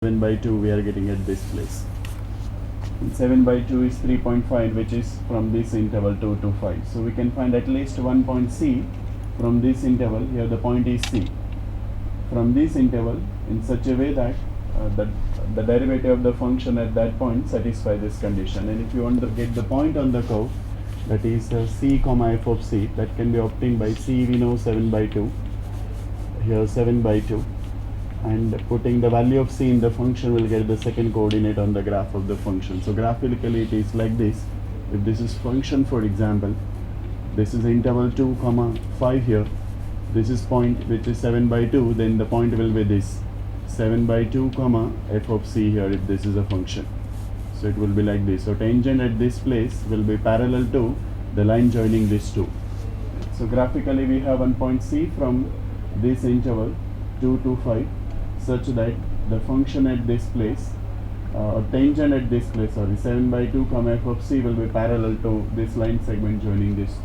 7 by 2 we are getting at this place. And 7 by 2 is 3.5, which is from this interval 2 to 5. So we can find at least one point C from this interval. Here the point is C. From this interval in such a way that the derivative of the function at that point satisfy this condition. And if you want to get the point on the curve, that is C comma f of C, that can be obtained by C, we know 7 by 2. Here 7 by 2. And putting the value of C in the function will get the second coordinate on the graph of the function. So graphically it is like this. If this is function, for example, this is interval 2 comma 5 here, this is point which is 7 by 2, then the point will be this 7 by 2 comma f of C here if this is a function. So it will be like this. So tangent at this place will be parallel to the line joining these two. So graphically we have one point C from this interval 2 to 5, such that the function at this place, tangent at this place, 7 by 2 comma f of C will be parallel to this line segment joining this.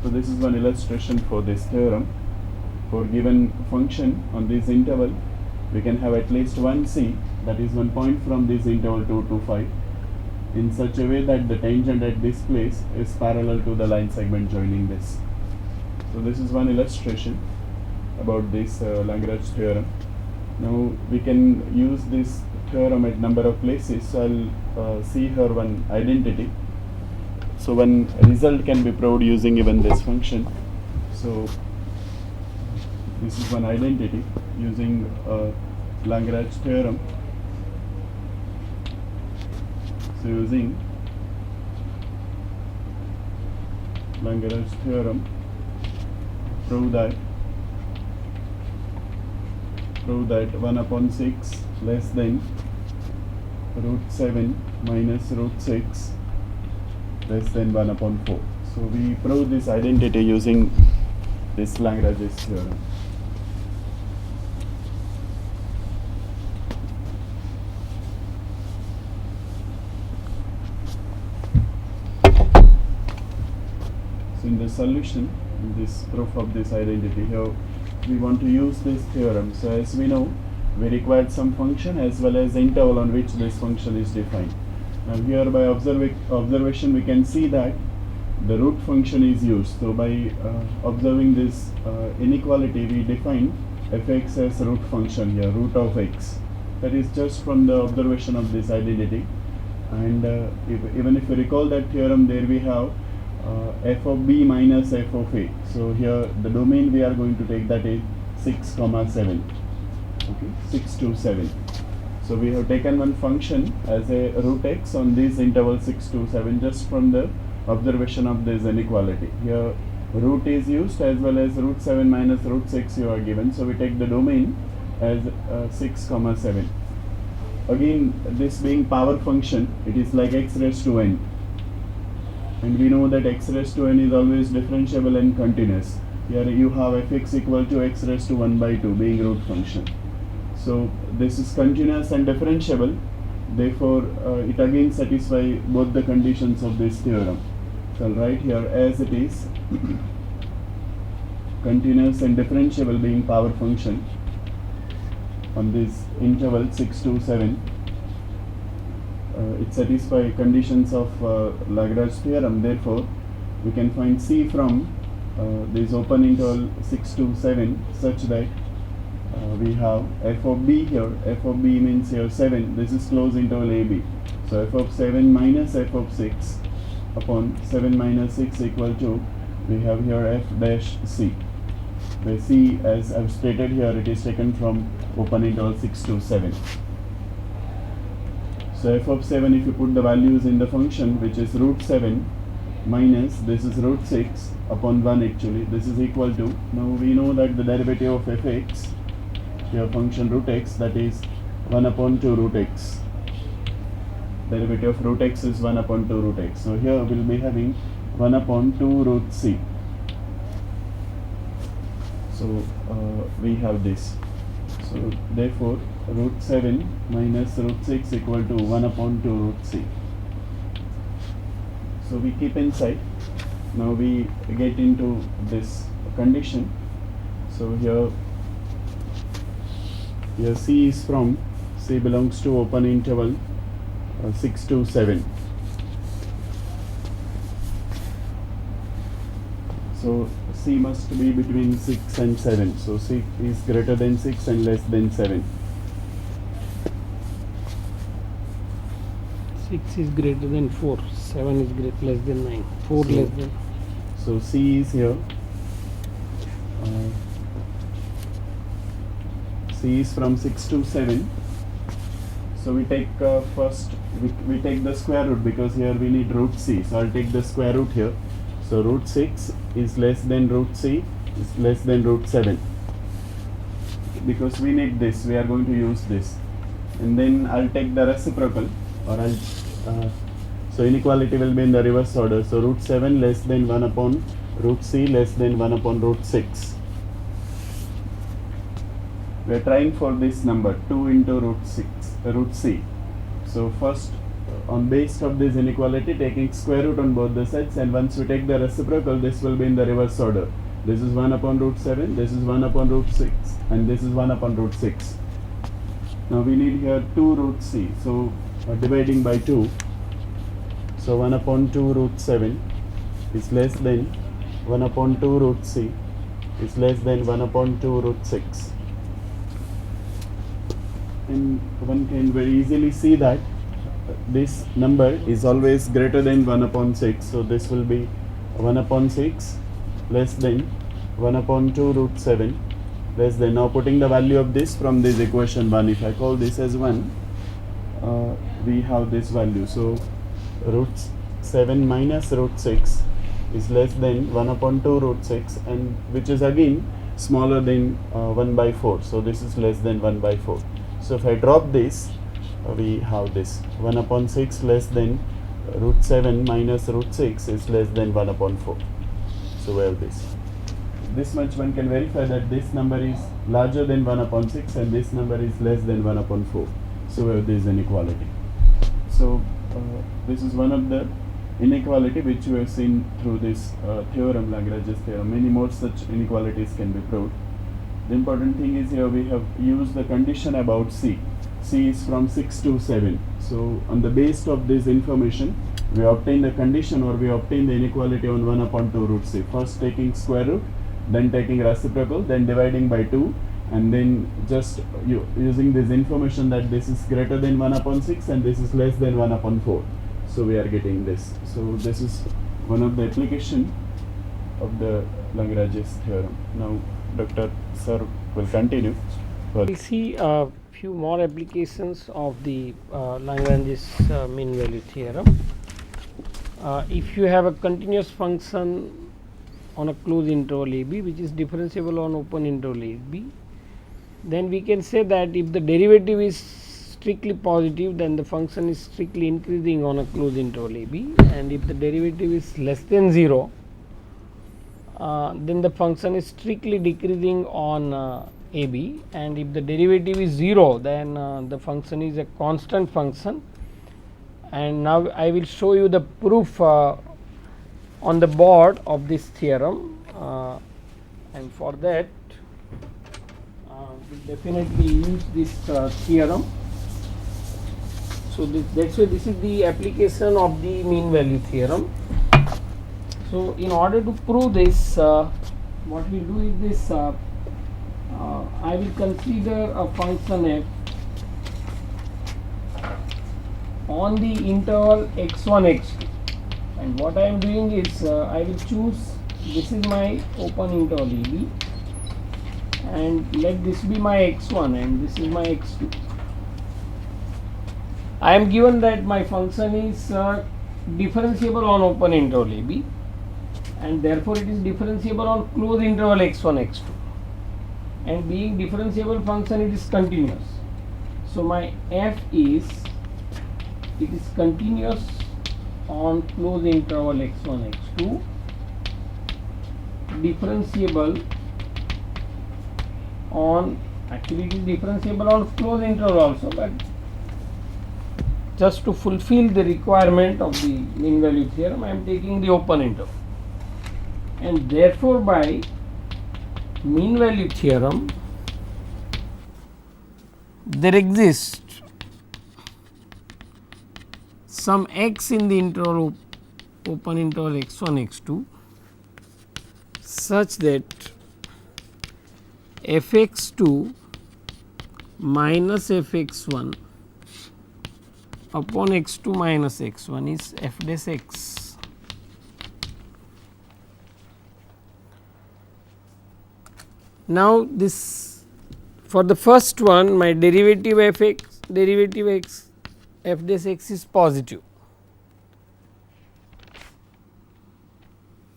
So this is one illustration for this theorem. For given function on this interval, we can have at least one C, that is one point from this interval 2 to 5, in such a way that the tangent at this place is parallel to the line segment joining this. So this is one illustration about this Lagrange theorem. Now we can use this theorem at number of places. So I'll see here one identity. So one result can be proved using even this function. So this is one identity using Lagrange theorem. So using Lagrange theorem, prove that 1 upon 6 less than root 7 minus root 6 less than 1 upon 4. So we prove this identity using this Lagrange's theorem. So in the solution, in this proof of this identity, here we want to use this theorem. So as we know, we required some function as well as the interval on which this function is defined. Now here by observation we can see that the root function is used. So by observing this inequality, we define fx as root function here, root of x. That is just from the observation of this identity. And even if you recall that theorem, there we have f of b minus f of a. So here the domain we are going to take, that is 6 comma 7. Okay, 6 to 7. So we have taken one function as a root x on this interval 6 to 7 just from the observation of this inequality. Here root is used as well as root 7 minus root 6 you are given. So we take the domain as 6 comma 7. Again, this being power function, it is like x raised to n. And we know that x raised to n is always differentiable and continuous. Here you have fx equal to x raised to 1 by 2 being root function. So this is continuous and differentiable. Therefore, it again satisfies both the conditions of this theorem. So I'll write here as it is continuous and differentiable being power function on this interval 6 to 7. It satisfies conditions of Lagrange theorem. Therefore, we can find C from this open interval 6 to 7 such that we have f of b here. F of b means here 7. This is closed interval AB. So f of 7 minus f of 6 upon 7 minus 6 equal to, we have here f dash C. Where C, as I've stated here, it is taken from open interval 6 to 7. So f of 7, if you put the values in the function, which is root 7 minus, this is root 6 upon 1 actually, this is equal to, now we know that the derivative of fx, here function root x, that is 1 upon 2 root x. Derivative of root x is 1 upon 2 root x. So here we'll be having 1 upon 2 root c. So we have this. So therefore root 7 minus root 6 equal to 1 upon 2 root c. So we keep inside. Now we get into this condition. So here C is from C belongs to open interval 6 to 7. So C must be between 6 and 7. So C is greater than 6 and less than 7. 6 is greater than 4, 7 is less than 9, 4 So- less than. So C is here. C is from 6 to 7. So we take first, we take the square root because here we need root C. So I'll take the square root here. So root 6 is less than root C is less than root 7. Because we need this, we are going to use this. And then I'll take the reciprocal, or so inequality will be in the reverse order. So root 7 less than 1 upon root C less than 1 upon root 6. We are trying for this number 2 into root C. So first, on base of this inequality, taking square root on both the sides, and once we take the reciprocal, this will be in the reverse order. This is 1 upon root 7, this is 1 upon root 6, and this is 1 upon root 6. Now we need here 2 root C. So dividing by 2. So 1 upon 2 root 7 is less than 1 upon 2 root C is less than 1 upon 2 root 6. And one can very easily see that this number is always greater than 1 upon 6. So this will be 1 upon 6 less than 1 upon 2 root 7 less than. Now putting the value of this from this equation 1, if I call this as 1, we have this value. So root 7 minus root 6 is less than 1 upon 2 root 6, and which is again smaller than 1 by 4. So this is less than 1 by 4. So if I drop this, we have this 1 upon 6 less than root 7 minus root 6 is less than 1 upon 4. So we have this. This much one can verify that this number is larger than 1 upon 6 and this number is less than 1 upon 4. So we have this inequality. So this is one of the inequality which we have seen through this theorem, Lagrange's theorem. Many more such inequalities can be proved. The important thing is here we have used the condition about C. C is from 6 to 7. So on the base of this information, we obtain the condition, or we obtain the inequality on 1 upon 2 root C. First taking square root, then taking reciprocal, then dividing by 2, and then just using this information that this is greater than 1 upon 6 and this is less than 1 upon 4. So we are getting this. So this is one of the application of the Lagrange's theorem. Now Dr. Sir will continue. We'll see a few more applications of the Lagrange's mean value theorem. If you have a continuous function on a closed interval AB which is differentiable on open interval AB, then we can say that if the derivative is strictly positive, then the function is strictly increasing on a closed interval AB, and if the derivative is less than 0, then the function is strictly decreasing on AB, and if the derivative is 0, then the function is a constant function. And now I will show you the proof on the board of this theorem, and for that we definitely use this theorem. So that's why this is the application of the mean value theorem. So in order to prove this, what we do is this, I will consider a function f on the interval x1 x2, and what I am doing is I will choose, this is my open interval AB, and let this be my x1 and this is my x2. I am given that my function is differentiable on open interval AB, and therefore it is differentiable on closed interval x1 x2, and being differentiable function, it is continuous. So my f is, it is continuous on closed interval x1 x2, differentiable on, actually it is differentiable on closed interval also, but just to fulfill the requirement of the mean value theorem, I am taking the open interval, and therefore by mean value theorem there exists some x in the interval open interval x1 x2 such that f x2 minus f x1 upon x2 minus x1 is f dash x. Now, this for the first one my derivative f x f dash x is positive.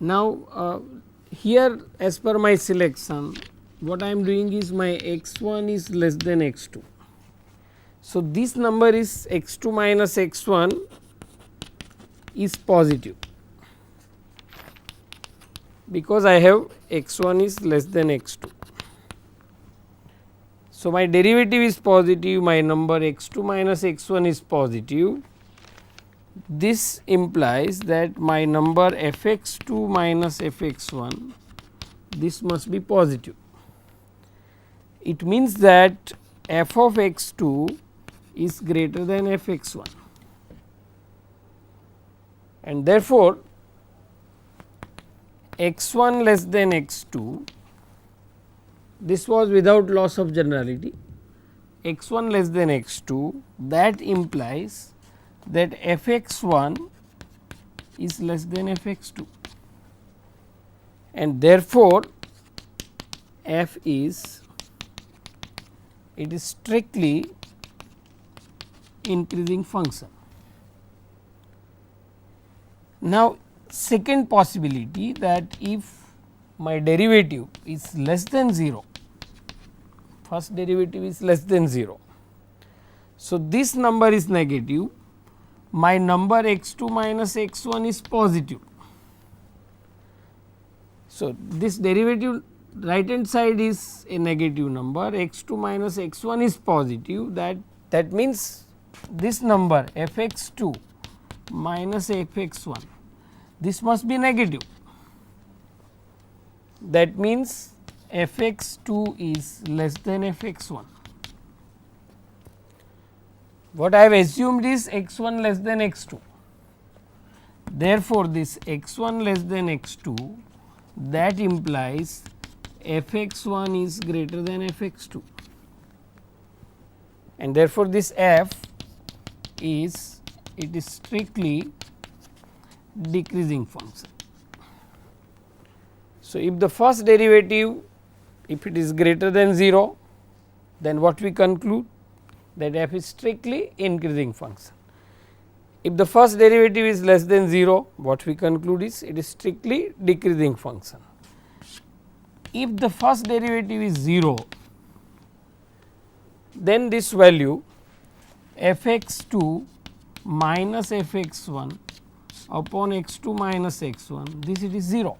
Now, here as per my selection what I am doing is my x1 is less than x2. So, this number is x2 minus x1 is positive because I have x1 is less than x2. So, my derivative is positive, my number x2 minus x1 is positive. This implies that my number f x2 minus f x1 this must be positive. It means that f of x2 is greater than f x1 and therefore, x1 less than x2, this was without loss of generality, x1 less than x2, that implies that f x1 is less than f x2 and therefore, f is it is strictly increasing function. Now, second possibility that if my derivative is less than 0, first derivative is less than 0. So, this number is negative, my number x2 minus x1 is positive. So, this derivative right hand side is a negative number, x2 minus x1 is positive, that means this number f x2 minus f x1 this must be negative. That means f x2 is less than f x1. What I have assumed is x1 less than x2. Therefore, this x1 less than x2 that implies f x1 is greater than f x2 and therefore, this f is it is strictly decreasing function. So, if the first derivative if it is greater than 0 then what we conclude that f is strictly increasing function. If the first derivative is less than 0 what we conclude is it is strictly decreasing function. If the first derivative is 0 then this value f x2 minus f x1 upon x2 minus x1 this it is 0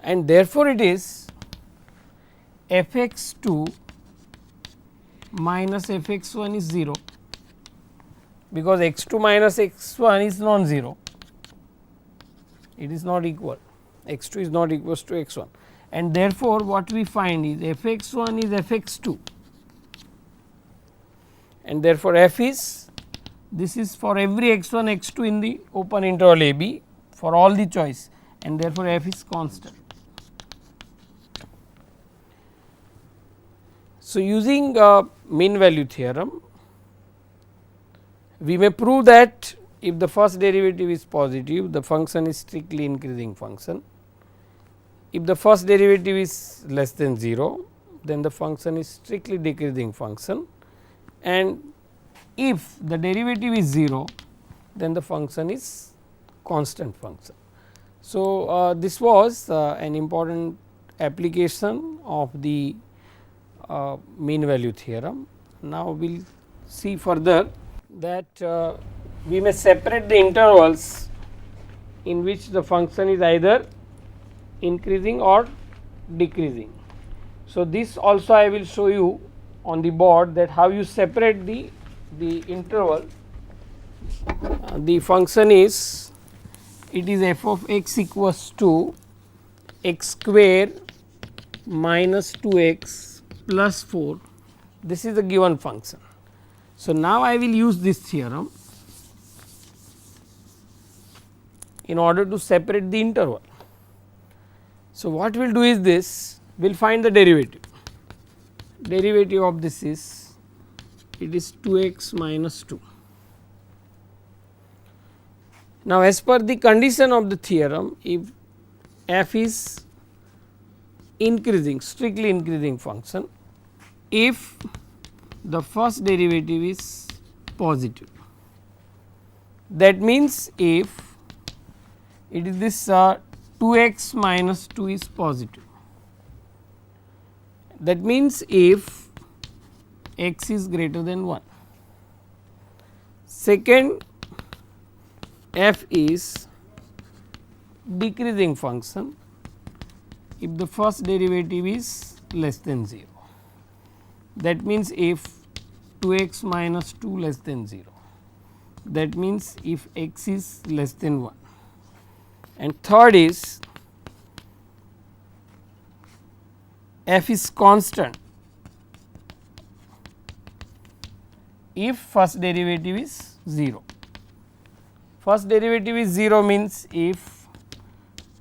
and therefore, it is f x2 minus f x1 is 0 because x2 minus x1 is non-zero, it is not equal, x2 is not equals to x1 and therefore, what we find is f x1 is f x2 and therefore, f is this is for every x1 x2 in the open interval a b for all the choice and therefore, f is constant. So, using mean value theorem we may prove that if the first derivative is positive the function is strictly increasing function. If the first derivative is less than 0 then the function is strictly decreasing function and if the derivative is 0 then the function is constant function. So, this was an important application of the mean value theorem. Now, we will see further that we may separate the intervals in which the function is either increasing or decreasing. So, this also I will show you on the board that how you separate the interval. The function is it is f of x equals to x square minus 2 x plus 4, this is the given function. So, now I will use this theorem in order to separate the interval. So, what we will do is this, we will find the derivative. Derivative of this is, it is 2x minus 2. Now, as per the condition of the theorem, if f is increasing, strictly increasing function, if the first derivative is positive, that means if it is this 2x minus 2 is positive, that means if x is greater than 1. Second, f is decreasing function if the first derivative is less than 0, that means if 2x minus 2 less than 0, that means if x is less than 1. And third is f is constant if first derivative is 0. First derivative is 0 means if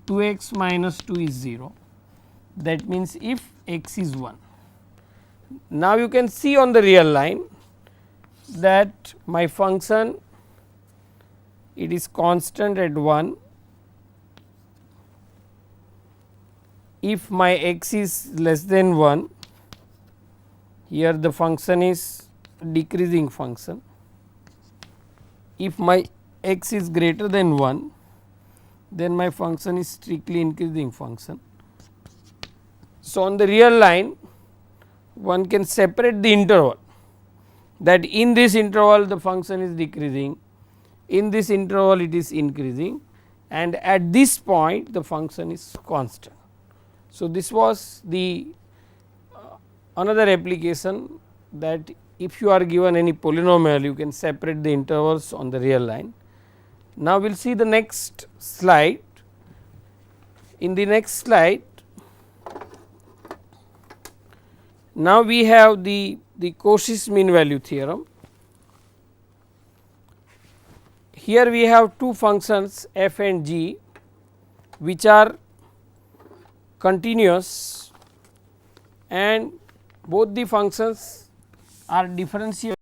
2x minus 2 is 0, that means if x is 1. Now, you can see on the real line that my function, it is constant at 1 if my x is less than 1, here the function is decreasing function. If my x is greater than 1, then my function is strictly increasing function. So, on the real line one can separate the interval, that in this interval the function is decreasing, in this interval it is increasing, and at this point the function is constant. So, this was the another application, that if you are given any polynomial, you can separate the intervals on the real line. Now, we will see the next slide. In the next slide, now we have the Cauchy's mean value theorem. Here we have two functions f and g, which are continuous, and both the functions are differentiable